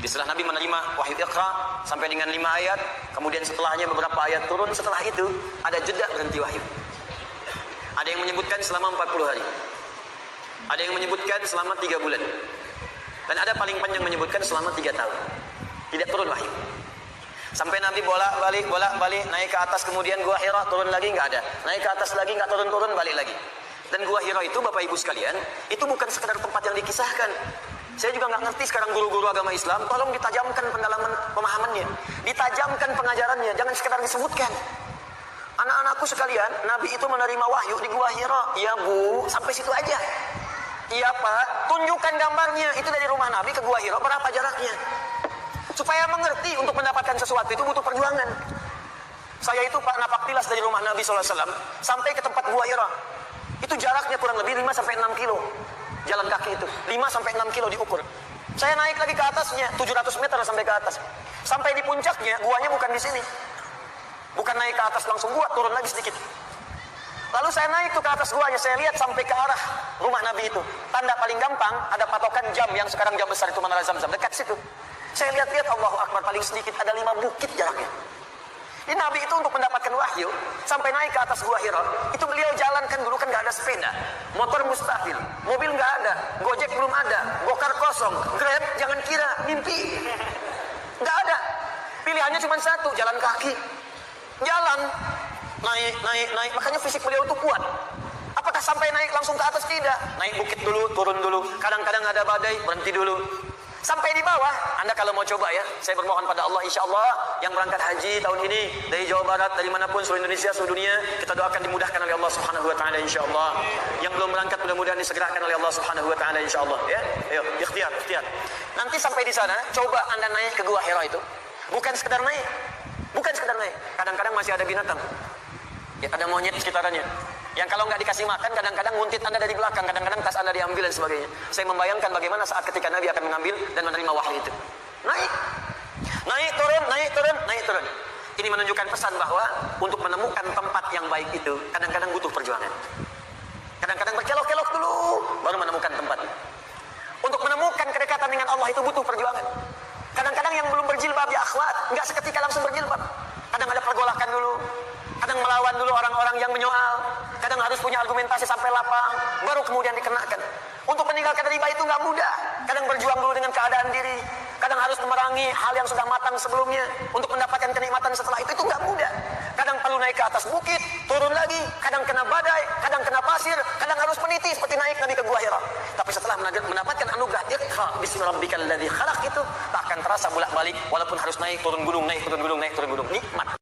Setelah Nabi menerima wahyu Iqra sampai dengan 5 ayat, kemudian setelahnya beberapa ayat turun, setelah itu ada jeda berhenti wahyu. Ada yang menyebutkan selama 40 hari. Ada yang menyebutkan selama 3 bulan. Dan ada paling panjang menyebutkan selama 3 tahun. Tidak turun wahyu. Sampai Nabi bolak-balik naik ke atas, kemudian gua Hira turun lagi, nggak ada. Naik ke atas lagi, nggak turun-turun, balik lagi. Dan gua Hira itu, Bapak Ibu sekalian, itu bukan sekedar tempat yang dikisahkan. Saya juga nggak ngerti sekarang guru-guru agama Islam, tolong ditajamkan pendalaman pemahamannya, ditajamkan pengajarannya, jangan sekedar disebutkan. Anak-anakku sekalian, Nabi itu menerima wahyu di gua Hira. Ya Bu, sampai situ aja. Iya Pak, tunjukkan gambarnya. Itu dari rumah Nabi ke gua Hira, berapa jaraknya? Supaya mengerti, untuk mendapatkan sesuatu itu butuh perjuangan. Saya itu Pak napak tilas dari rumah Nabi SAW sampai ke tempat gua Hira. Itu jaraknya kurang lebih 5-6 kilo. Jalan kaki itu 5-6 kilo diukur. Saya naik lagi ke atasnya 700 meter sampai ke atas. Sampai di puncaknya, guanya bukan di sini. Bukan naik ke atas langsung gua, turun lagi sedikit. Lalu saya naik tuh ke atas guanya, saya lihat sampai ke arah rumah Nabi itu. Tanda paling gampang ada patokan jam yang sekarang jam besar itu Menara Zamzam, dekat situ. Saya lihat-lihat, Allahu Akbar, paling sedikit ada 5 bukit jaraknya. Ini Nabi itu untuk mendapatkan wahyu sampai naik ke atas gua Hira, itu beliau jalankan dulu, kan nggak ada sepeda, motor mustahil, mobil nggak ada, Gojek belum ada, Gokar kosong, Grab jangan kira, mimpi, nggak ada. Pilihannya cuma satu, jalan kaki, jalan, naik, makanya fisik beliau itu kuat. Apakah sampai naik langsung ke atas? Tidak, naik bukit dulu, turun dulu, kadang-kadang ada badai, berhenti dulu. Sampai di bawah, Anda kalau mau coba ya, saya bermohon pada Allah, insya Allah yang berangkat haji tahun ini dari Jawa Barat, dari manapun, seluruh Indonesia, seluruh dunia, kita doakan dimudahkan oleh Allah Subhanahu Wa Taala, insya Allah. Yang belum berangkat mudah-mudahan disegerakan oleh Allah Subhanahu Wa Taala, insya Allah. Ya, ayo, ikhtiar. Nanti sampai di sana, coba Anda naik ke gua Hira itu, bukan sekedar naik, Kadang-kadang masih ada binatang, ya, ada monyet di sekitarnya. Yang kalau nggak dikasih makan, kadang-kadang nguntit Anda dari belakang, kadang-kadang tas Anda diambil dan sebagainya. Saya membayangkan bagaimana saat ketika Nabi akan mengambil dan menerima wahyu itu. Naik turun. Ini menunjukkan pesan bahwa untuk menemukan tempat yang baik itu, kadang-kadang butuh perjuangan. Kadang-kadang berkelok-kelok dulu, baru menemukan tempat. Untuk menemukan kedekatan dengan Allah itu butuh perjuangan. Kadang-kadang yang belum berjilbab, ya akhwat, nggak seketika langsung berjilbab. Kadang ada pergolakan dulu. Kadang melawan dulu orang-orang yang menyoal. Kadang harus punya argumentasi sampai lapang, baru kemudian dikenakan. Untuk meninggalkan riba itu nggak mudah. Kadang berjuang dulu dengan keadaan diri. Kadang harus memerangi hal yang sudah matang sebelumnya untuk mendapatkan kenikmatan setelah itu nggak mudah. Kadang perlu naik ke atas bukit, turun lagi. Kadang kena badai, kadang kena pasir. Kadang harus meniti seperti naik Nabi ke gua Hira. Tapi setelah mendapatkan anugerah Iqra bismi rabbikal ladzi khalaq itu, tak akan terasa bolak-balik walaupun harus naik turun gunung, nikmat.